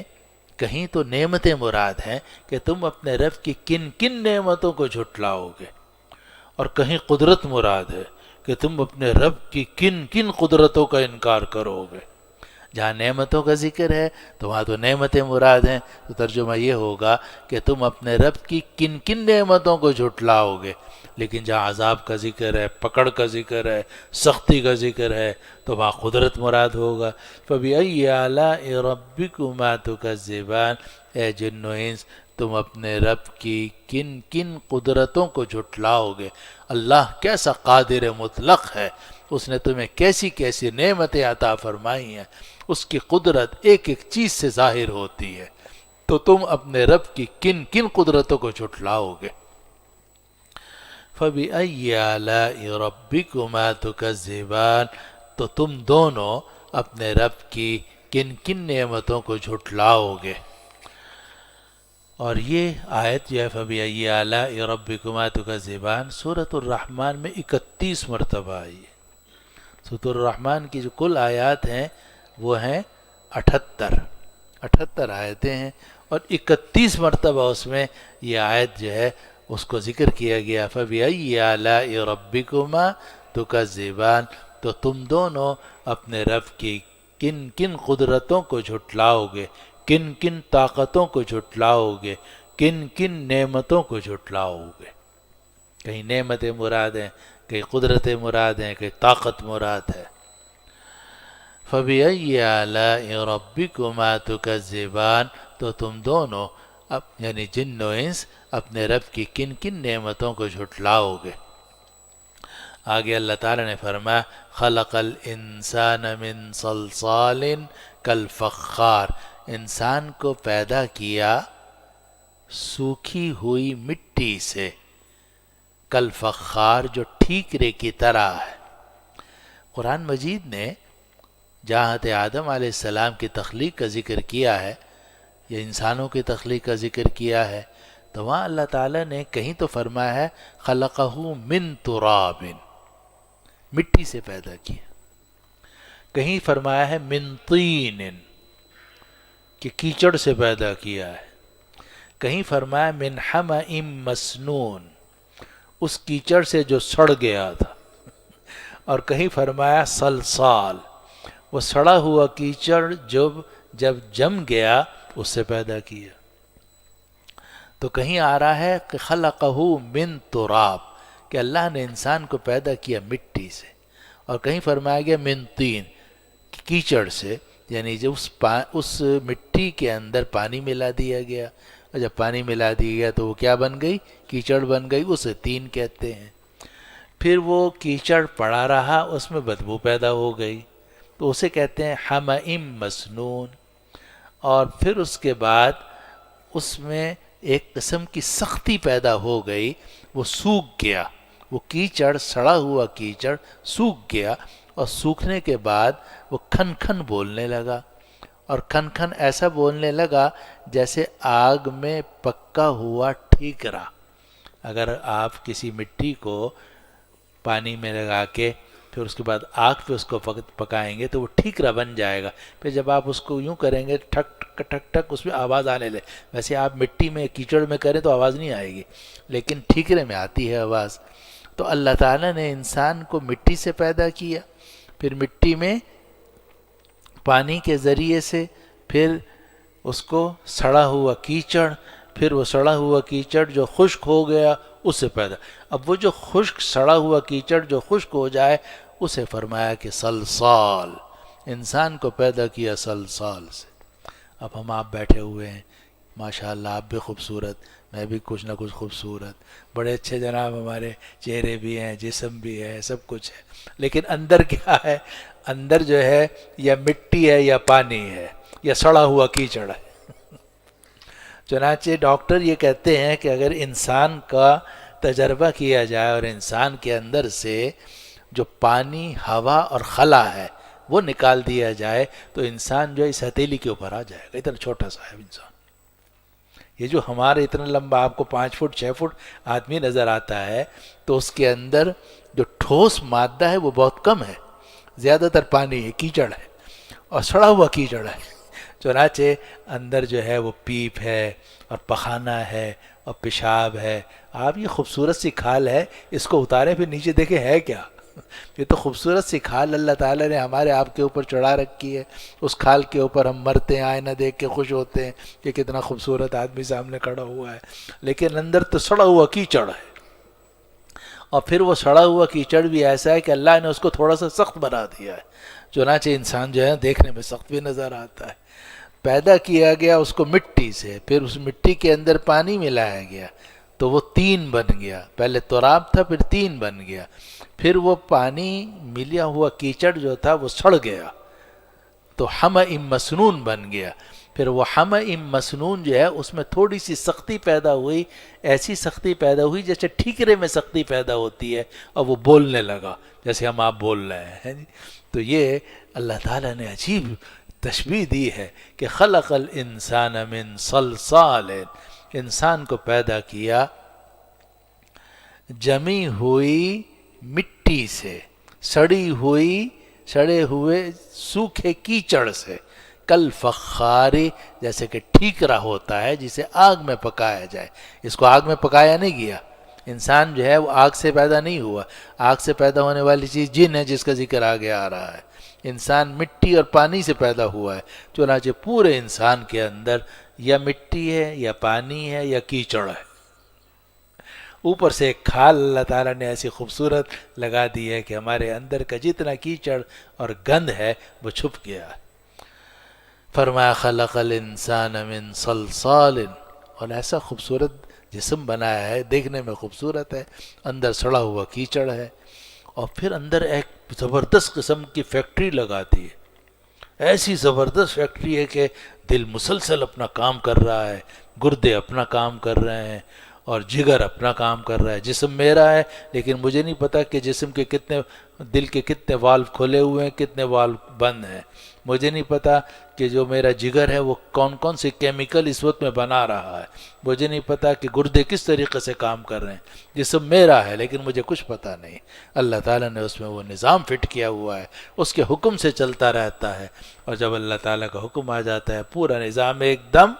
کہیں تو نعمتیں مراد ہیں کہ تم اپنے رب کی کن کن نعمتوں کو جھٹلاؤ گے، اور کہیں قدرت مراد ہے کہ تم اپنے رب کی کن کن قدرتوں کا انکار کرو گے۔ جہاں نعمتوں کا ذکر ہے تو وہاں تو نعمتیں مراد ہیں، تو ترجمہ یہ ہوگا کہ تم اپنے رب کی کن کن نعمتوں کو جھٹلاؤ گے۔ لیکن جہاں عذاب کا ذکر ہے، پکڑ کا ذکر ہے، سختی کا ذکر ہے، تو وہاں قدرت مراد ہوگا۔ فَبِأَيِّ آلَاءِ رَبِّكُمَا تُكَذِّبَانِ، اے جن و انس تم اپنے رب کی کن کن قدرتوں کو جھٹلاؤ گے۔ اللہ کیسا قادر مطلق ہے، اس نے تمہیں کیسی کیسی نعمتیں عطا فرمائی ہیں، اس کی قدرت ایک ایک چیز سے ظاہر ہوتی ہے، تو تم اپنے رب کی کن کن قدرتوں کو جھٹلاؤ گے۔ فَبِأَيِّ آلَاءِ رَبِّكُمَا تُكَذِّبَانِ، تو تم دونوں اپنے رب کی کن کن نعمتوں کو جھٹلاؤ گے۔ اور یہ آیت جو ہے فَبِأَيِّ آلَاءِ رَبِّكُمَا تُكَذِّبَانِ سورۃ الرحمن میں 31 مرتبہ آئی ہے۔ سورۃ الرحمن کی جو کل آیات ہیں وہ ہیں 78 آیتیں ہیں، اور 31 مرتبہ اس میں یہ آیت جو ہے اس کو ذکر کیا گیا فَبِأَيِّ آلَاءِ رَبِّكُمَا تُكَذِّبَانِ، تو تم دونوں اپنے رب کی کن کن قدرتوں کو جھٹلاؤ گے، کن کن طاقتوں کو جھٹلاؤ گے، کن کن نعمتوں کو جھٹلاؤ گے۔ کہیں نعمتیں مراد ہیں، کہیں قدرتیں مراد ہیں، کہیں طاقت مراد ہے۔ فَبِأَيِّ آلَاءِ رَبِّكُمَا تُكَذِّبَانِ، تو تم دونوں یعنی جن و انس اپنے رب کی کن کن نعمتوں کو جھٹلاؤ گے۔ آگے اللہ تعالیٰ نے فرمایا خَلَقَ الْإِنسَانَ مِنْ صَلْصَالٍ كَالْفَخَّارِ، انسان کو پیدا کیا سوکھی ہوئی مٹی سے، کالفخار جو ٹھیکرے کی طرح ہے۔ قرآن مجید نے جہاں آدم علیہ السلام کی تخلیق کا ذکر کیا ہے یا انسانوں کی تخلیق کا ذکر کیا ہے، تو وہاں اللہ تعالیٰ نے کہیں تو فرمایا ہے خلقہ من تراب، مٹی سے پیدا کیا، کہیں فرمایا ہے من طین کہ کیچڑ سے پیدا کیا ہے، کہیں فرمایا من حمأ مسنون اس کیچڑ سے جو سڑ گیا تھا، اور کہیں فرمایا صلصال وہ سڑا ہوا کیچڑ جب جم گیا اس سے پیدا کیا۔ تو کہیں آ رہا ہے کہ خلقہ من تراب کہ اللہ نے انسان کو پیدا کیا مٹی سے، اور کہیں فرمایا گیا من طین کیچڑ سے، یعنی جب اس مٹی کے اندر پانی ملا دیا گیا، اور جب پانی ملا دیا گیا تو وہ کیا بن گئی؟ کیچڑ بن گئی، اسے طین کہتے ہیں۔ پھر وہ کیچڑ پڑا رہا، اس میں بدبو پیدا ہو گئی تو اسے کہتے ہیں حمأ مسنون، اور پھر اس کے بعد اس میں ایک قسم کی سختی پیدا ہو گئی، وہ سوکھ گیا، وہ کیچڑ سڑا ہوا کیچڑ سوکھ گیا، اور سوکھنے کے بعد وہ کھن کھن بولنے لگا، اور کھن کھن ایسا بولنے لگا جیسے آگ میں پکا ہوا ٹھیکرا۔ اگر آپ کسی مٹی کو پانی میں لگا کے پھر اس کے بعد آگ پہ اس کو پکائیں گے تو وہ ٹھیکرا بن جائے گا. پھر جب آپ اس کو یوں کریں گے ٹھک ٹھک ٹھک ٹھک اس میں آواز آنے لگے. ویسے آپ مٹی میں کیچڑ میں کریں تو آواز نہیں آئے گی، لیکن ٹھیکرے میں آتی ہے آواز. تو اللہ تعالیٰ نے انسان کو مٹی سے پیدا کیا، پھر مٹی میں پانی کے ذریعے سے، پھر اس کو سڑا ہوا کیچڑ، پھر وہ سڑا ہوا کیچڑ جو خشک ہو گیا اس سے پیدا. اب وہ جو خشک سڑا ہوا کیچڑ جو خشک ہو جائے اسے فرمایا کہ سلسال، انسان کو پیدا کیا سلسال سے. اب ہم آپ بیٹھے ہوئے ہیں، ماشاءاللہ آپ بھی خوبصورت، میں بھی کچھ نہ کچھ خوبصورت، بڑے اچھے جناب ہمارے چہرے بھی ہیں، جسم بھی ہے، سب کچھ ہے، لیکن اندر کیا ہے؟ اندر جو ہے یا مٹی ہے یا پانی ہے یا سڑا ہوا کیچڑ ہے. چنانچہ ڈاکٹر یہ کہتے ہیں کہ اگر انسان کا تجربہ کیا جائے اور انسان کے اندر سے جو پانی، ہوا اور خلا ہے وہ نکال دیا جائے تو انسان جو اس ہتھیلی کے اوپر آ جائے گا. اتنا چھوٹا سا ہے انسان. یہ جو ہمارے اتنا لمبا آپ کو 5 فٹ 6 فٹ آدمی نظر آتا ہے تو اس کے اندر جو ٹھوس مادہ ہے وہ بہت کم ہے، زیادہ تر پانی ہے، کیچڑ ہے اور سڑا ہوا کیچڑ ہے. چنانچہ اندر جو ہے وہ پیپ ہے اور پخانہ ہے اور پیشاب ہے. آپ یہ خوبصورت سی کھال ہے، اس کو اتارے پھر نیچے دیکھیں ہے کیا؟ یہ تو خوبصورت سی کھال اللہ تعالیٰ نے ہمارے آپ کے اوپر چڑھا رکھی ہے. اس کھال کے اوپر ہم مرتے ہیں، آئینہ دیکھ کے خوش ہوتے ہیں کہ کتنا خوبصورت آدمی سامنے کھڑا ہوا ہے، لیکن اندر تو سڑا ہوا کیچڑ ہے. اور پھر وہ سڑا ہوا کیچڑ بھی ایسا ہے کہ اللہ نے اس کو تھوڑا سا سخت بنا دیا ہے، چنانچہ انسان جو ہے دیکھنے میں سخت بھی نظر آتا ہے. پیدا کیا گیا اس کو مٹی سے، پھر اس مٹی کے اندر پانی ملایا گیا تو وہ تین بن گیا. پہلے تراب تھا پھر تین بن گیا. پھر وہ پانی ملیا ہوا کیچڑ جو تھا وہ سڑ گیا تو حمأ مسنون بن گیا. پھر وہ حمأ مسنون جو ہے اس میں تھوڑی سی سختی پیدا ہوئی، ایسی سختی پیدا ہوئی جیسے ٹھیکرے میں سختی پیدا ہوتی ہے، اور وہ بولنے لگا جیسے ہم آپ بول رہے ہیں. تو یہ اللہ تعالیٰ نے عجیب تشبیہ دی ہے کہ خلق الانسان من صلصال، انسان کو پیدا کیا جمی ہوئی مٹی سے، سڑے ہوئے سوکھے کیچڑ سے، کل فخاری، جیسے کہ ٹھیکرا ہوتا ہے جسے آگ میں پکایا جائے. اس کو آگ میں پکایا نہیں گیا، انسان جو ہے وہ آگ سے پیدا نہیں ہوا. آگ سے پیدا ہونے والی چیز جن ہے جس کا ذکر آگے آ رہا ہے. انسان مٹی اور پانی سے پیدا ہوا ہے، چنانچہ پورے انسان کے اندر یا مٹی ہے یا پانی ہے یا کیچڑ ہے. اوپر سے ایک کھال اللہ تعالیٰ نے ایسی خوبصورت لگا دی ہے کہ ہمارے اندر کا جتنا کیچڑ اور گند ہے وہ چھپ گیا ہے. فرمایا خلق الانسان من صلصال، اور ایسا خوبصورت جسم بنایا ہے، دیکھنے میں خوبصورت ہے، اندر سڑا ہوا کیچڑ ہے. اور پھر اندر ایک زبردست قسم کی فیکٹری لگا دی ہے، ایسی زبردست فیکٹری ہے کہ دل مسلسل اپنا کام کر رہا ہے، گردے اپنا کام کر رہے ہیں اور جگر اپنا کام کر رہا ہے. جسم میرا ہے لیکن مجھے نہیں پتا کہ جسم کے کتنے، دل کے کتنے والو کھلے ہوئے ہیں، کتنے والو بند ہیں. مجھے نہیں پتا کہ جو میرا جگر ہے وہ کون کون سے کیمیکل اس وقت میں بنا رہا ہے. مجھے نہیں پتا کہ گردے کس طریقے سے کام کر رہے ہیں. جسم میرا ہے لیکن مجھے کچھ پتا نہیں. اللہ تعالیٰ نے اس میں وہ نظام فٹ کیا ہوا ہے، اس کے حکم سے چلتا رہتا ہے، اور جب اللہ تعالیٰ کا حکم آ جاتا ہے پورا نظام ایک دم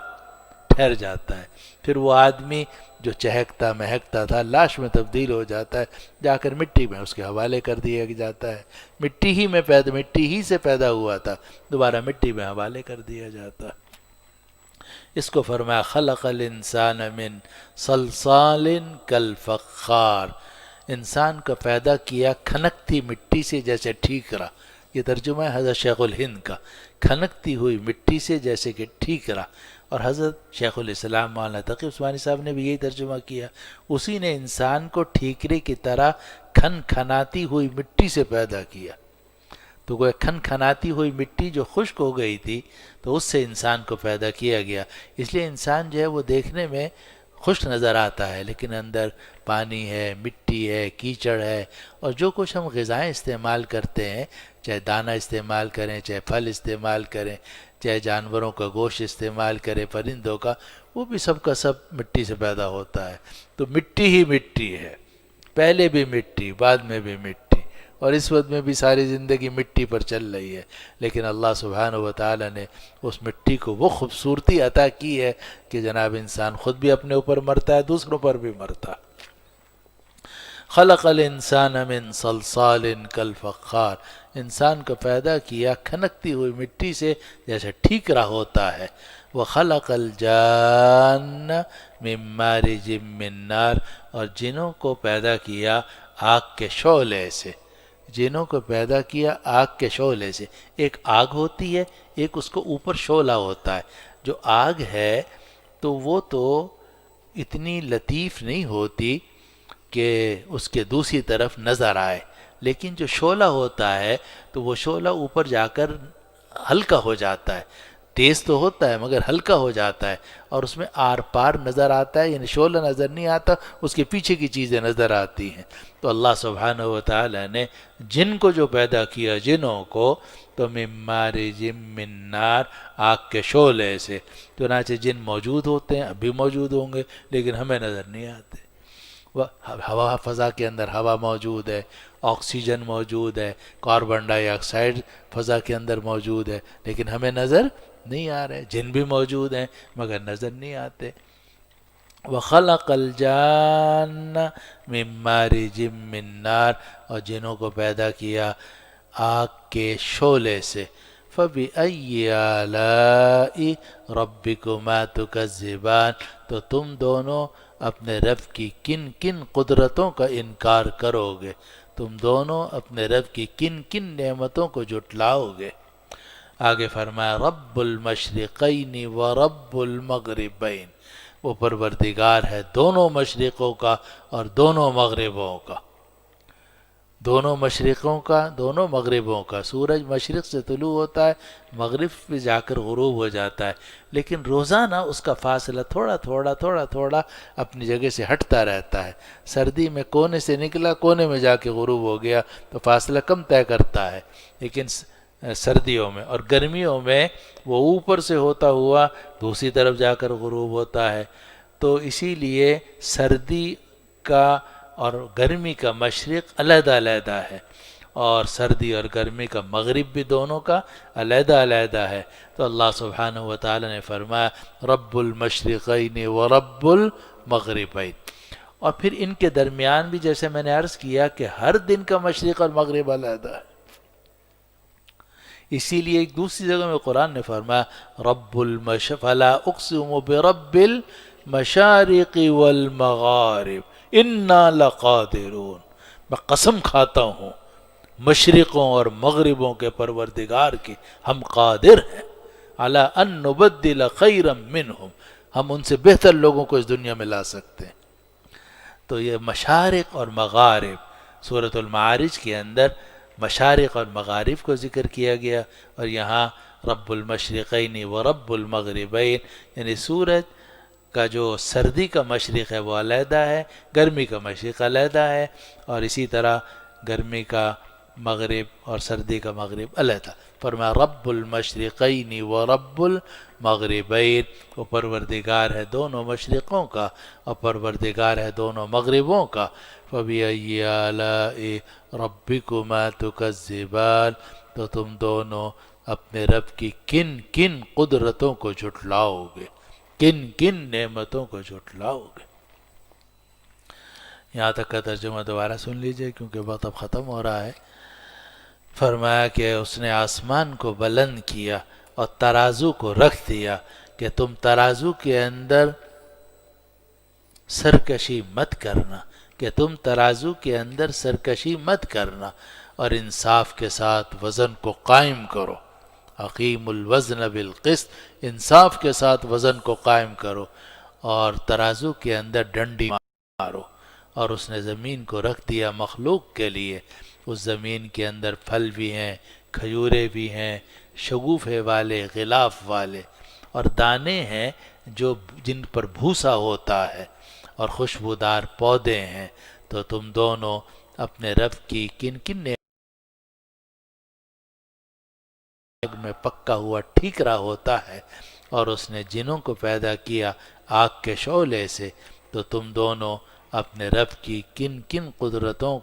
ٹھہر جاتا ہے. پھر وہ آدمی جو چہکتا مہکتا تھا لاش میں تبدیل ہو جاتا ہے، جا کر مٹی میں اس کے حوالے کر دیا جاتا ہے. مٹی ہی سے پیدا ہوا تھا، دوبارہ مٹی میں حوالے کر دیا جاتا ہے. اس کو فرمایا خلق الانسان من صلصال کالفخار، انسان کو پیدا کیا کھنکتی مٹی سے جیسے ٹھیکرا. یہ ترجمہ ہے حضرت شیخ الہند کا، کھنکتی ہوئی مٹی سے جیسے کہ ٹھیکرا. اور حضرت شیخ الاسلام مولانا تقی عثمانی صاحب نے بھی یہی ترجمہ کیا. اسی نے انسان کو ٹھیکرے کی طرح کھن کھناتی ہوئی مٹی سے پیدا کیا. تو وہ کھن کھناتی ہوئی مٹی جو خشک ہو گئی تھی تو اس سے انسان کو پیدا کیا گیا. اس لیے انسان جو ہے وہ دیکھنے میں خشک نظر آتا ہے لیکن اندر پانی ہے، مٹی ہے، کیچڑ ہے. اور جو کچھ ہم غذائیں استعمال کرتے ہیں، چاہے دانہ استعمال کریں، چاہے پھل استعمال کریں، چاہے جانوروں کا گوشت استعمال کریں، پرندوں کا، وہ بھی سب کا سب مٹی سے پیدا ہوتا ہے. تو مٹی ہی مٹی ہے، پہلے بھی مٹی، بعد میں بھی مٹی. اور اس وقت میں بھی ساری زندگی مٹی پر چل رہی ہے، لیکن اللہ سبحانہ و تعالی نے اس مٹی کو وہ خوبصورتی عطا کی ہے کہ جناب انسان خود بھی اپنے اوپر مرتا ہے، دوسروں پر بھی مرتا ہے۔ خلق الانسان من صلصال کالفخار، انسان کو پیدا کیا کھنکتی ہوئی مٹی سے جیسے ٹھیکرا ہوتا ہے۔ وخلق الجان من مارج من نار، اور جنوں کو پیدا کیا آگ کے شعلے سے، جنوں کو پیدا کیا آگ کے شعلے سے۔ ایک آگ ہوتی ہے، ایک اس کو اوپر شعلہ ہوتا ہے۔ جو آگ ہے تو وہ تو اتنی لطیف نہیں ہوتی کہ اس کے دوسری طرف نظر آئے، لیکن جو شعلہ ہوتا ہے تو وہ شعلہ اوپر جا کر ہلکا ہو جاتا ہے، تیز تو ہوتا ہے مگر ہلکا ہو جاتا ہے، اور اس میں آر پار نظر آتا ہے، یعنی شعلہ نظر نہیں آتا، اس کے پیچھے کی چیزیں نظر آتی ہیں۔ تو اللہ سبحانہ و تعالی نے جن کو جو پیدا کیا، جنوں کو، تو من مارج من نار، آگ کے شعلے سے۔ چنانچہ جن موجود ہوتے ہیں، اب بھی موجود ہوں گے، لیکن ہمیں نظر نہیں آتے۔ ہوا، فضا کے اندر ہوا موجود ہے، آکسیجن موجود ہے، کاربن ڈائی آکسائڈ فضا کے اندر موجود ہے، لیکن ہمیں نظر نہیں آ رہے۔ جن بھی موجود ہیں مگر نظر نہیں آتے۔ وخلق الجان من مارج من نار، اور جنوں کو پیدا کیا آگ کے شعلے سے۔ فبأي آلاء ربكما تكذبان، تو تم دونوں اپنے رب کی کن کن قدرتوں کا انکار کرو گے، تم دونوں اپنے رب کی کن کن نعمتوں کو جھٹلاؤ گے۔ آگے فرمایا رب المشرقین ورب المغربین، وہ پروردگار ہے دونوں مشرقوں کا اور دونوں مغربوں کا، دونوں مشرقوں کا، دونوں مغربوں کا۔ سورج مشرق سے طلوع ہوتا ہے، مغرب پہ جا کر غروب ہو جاتا ہے، لیکن روزانہ اس کا فاصلہ تھوڑا تھوڑا تھوڑا تھوڑا اپنی جگہ سے ہٹتا رہتا ہے۔ سردی میں کونے سے نکلا، کونے میں جا کے غروب ہو گیا تو فاصلہ کم طے کرتا ہے، لیکن سردیوں میں اور گرمیوں میں وہ اوپر سے ہوتا ہوا دوسری طرف جا کر غروب ہوتا ہے۔ تو اسی لیے سردی کا اور گرمی کا مشرق علیحدہ علیحدہ ہے، اور سردی اور گرمی کا مغرب بھی دونوں کا علیحدہ علیحدہ ہے۔ تو اللہ سبحانہ و تعالی نے فرمایا رب المشرقین ورب المغربین، اور پھر ان کے درمیان بھی جیسے میں نے عرض کیا کہ ہر دن کا مشرق اور مغرب علیحدہ ہے۔ اسی لیے ایک دوسری جگہ میں قرآن نے فرمایا فلا اقسم برب المشارق والمغارب انا لقادرون، میں قسم کھاتا ہوں مشرقوں اور مغربوں کے پروردگار کی، ہم قادر ہیں علی ان نبدل خیرا منہم، ہم ان سے بہتر لوگوں کو اس دنیا میں لا سکتے ہیں۔ تو یہ مشارق اور مغارب، سورۃ المعارج کے اندر مشارق اور مغارب کو ذکر کیا گیا، اور یہاں رب المشرقین ورب المغربین، یعنی سورج کا جو سردی کا مشرق ہے وہ علیحدہ ہے، گرمی کا مشرق علیحدہ ہے، اور اسی طرح گرمی کا مغرب اور سردی کا مغرب علیحدہ۔ فرمایا رب المشرقین ورب المغربین، وہ پروردگار ہے دونوں مشرقوں کا اور پروردگار ہے دونوں مغربوں کا۔ فبأي آلاء ربكما تكذبان، تو تم دونوں اپنے رب کی کن کن قدرتوں کو جھٹلاؤ گے، کن کن نعمتوں کو جھٹلاؤ گے۔ یہاں تک کا ترجمہ دوبارہ سن لیجئے کیونکہ وقت اب ختم ہو رہا ہے۔ فرمایا کہ اس نے آسمان کو بلند کیا اور ترازو کو رکھ دیا کہ تم ترازو کے اندر سرکشی مت کرنا، کہ تم ترازو کے اندر سرکشی مت کرنا، اور انصاف کے ساتھ وزن کو قائم کرو۔ اقیم الوزن بالقسط، انصاف کے ساتھ وزن کو قائم کرو، اور ترازو کے اندر ڈنڈی مارو۔ اور اس نے زمین کو رکھ دیا مخلوق کے لیے، اس زمین کے اندر پھل بھی ہیں، کھجورے بھی ہیں، شگوفے والے، غلاف والے، اور دانے ہیں جو جن پر بھوسا ہوتا ہے، اور خوشبودار پودے ہیں۔ تو تم دونوں اپنے رب کی کن کن نعمتوں میں پکا ہوا ٹھیکرا ہوتا ہے، اور اس نے جنوں کو پیدا کیا آگ کے شعلے سے، تو تم دونوں اپنے رب کی کن کن قدرتوں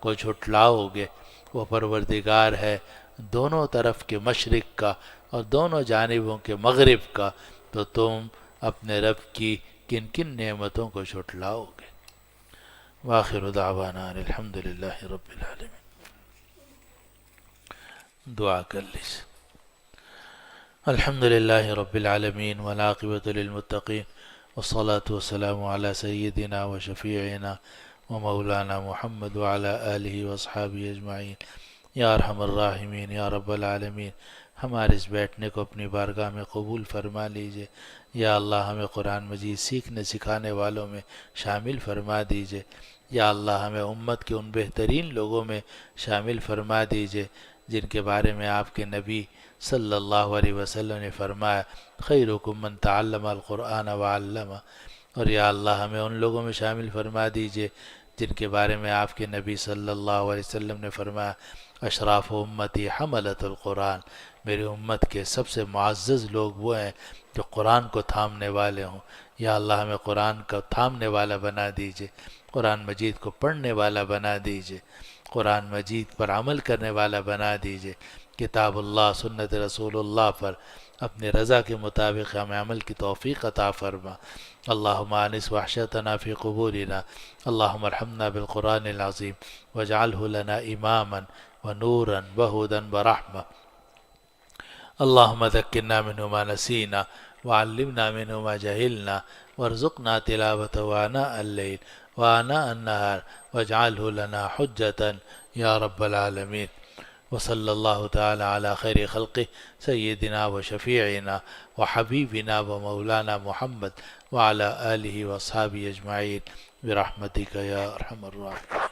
کو جھٹلاؤ گے۔ وہ پروردگار ہے دونوں طرف کے مشرق کا اور دونوں جانبوں کے مغرب کا، تو تم اپنے رب کی کن کن نعمتوں کو جھٹلاؤ گے۔ وآخر دعوانا ان الحمد للہ رب العالمین۔ دعا کر لیجیے۔ الحمد للہ رب العالمین والعاقبۃ للمتقین والصلاة والسلام علی سیدنا و شفیعنا و مولانا محمد وعلی آلہ واصحابہ اجمعین۔ یا ارحم الراحمین یا رب العالمین، ہمارے اس بیٹھنے کو اپنی بارگاہ میں قبول فرما لیجئے۔ یا اللہ ہمیں قرآن مجید سیکھنے سکھانے والوں میں شامل فرما دیجئے۔ یا اللہ ہمیں امت کے ان بہترین لوگوں میں شامل فرما دیجئے جن کے بارے میں آپ کے نبی صلی اللہ علیہ وسلم نے فرمایا خیرکم من تعلم القرآن وعلمہ۔ اور یا اللہ ہمیں ان لوگوں میں شامل فرما دیجئے جن کے بارے میں آپ کے نبی صلی اللہ علیہ وسلم نے فرمایا اشراف امتی حملۃ القرآن، میری امت کے سب سے معزز لوگ وہ ہیں جو قرآن کو تھامنے والے ہوں۔ یا اللہ ہمیں قرآن کا تھامنے والا بنا دیجئے، قرآن مجید کو پڑھنے والا بنا دیجئے، قرآن مجید پر عمل کرنے والا بنا دیجئے، کتاب اللہ سنت رسول اللہ پر اپنے رضا کے مطابق ہمیں عمل کی توفیق عطا فرما۔ اللہم آنس وحشتنا فی قبورنا، اللہم ارحمنا بالقرآن العظیم واجعلہ لنا اماما ونورا وہدا ورحمہ۔ اللہم ذکرنا منہ ما نسینا وعلمنا منہ ما جہلنا وارزقنا تلاوته آناء اللیل وآناء النہار واجعلہ لنا حجتا یا رب العالمین۔ وصلی اللہ تعالی علی خیر خلقہ سیدنا و شفیعنا و حبیبنا و مولانا محمد وعلی آلہ واصحابہ اجمعین برحمتک یا ارحم الراحمین۔